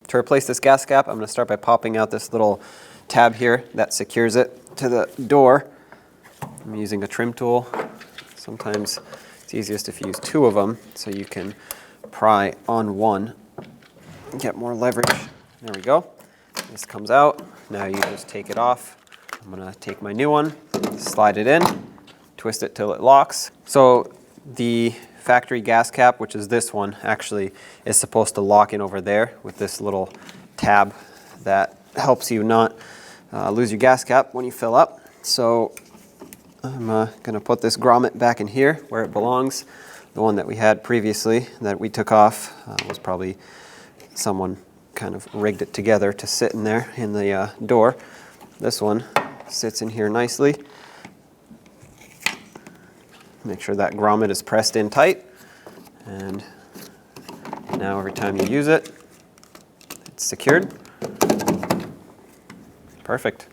To replace this gas cap, I'm going to start by popping out this little tab here that secures it to the door. I'm using a trim tool. Sometimes it's easiest if you use two of them so you can pry on one and get more leverage. There we go. This comes out. Now you just take it off. I'm going to take my new one, slide it in, twist it till it locks. So the factory gas cap, which is this one, actually is supposed to lock in over there with this little tab that helps you not lose your gas cap when you fill up. So I'm going to put this grommet back in here where it belongs. The one that we had previously that we took off was probably someone kind of rigged it together to sit in there in the door. This one sits in here nicely. Make sure that grommet is pressed in tight, and now every time you use it, it's secured. Perfect.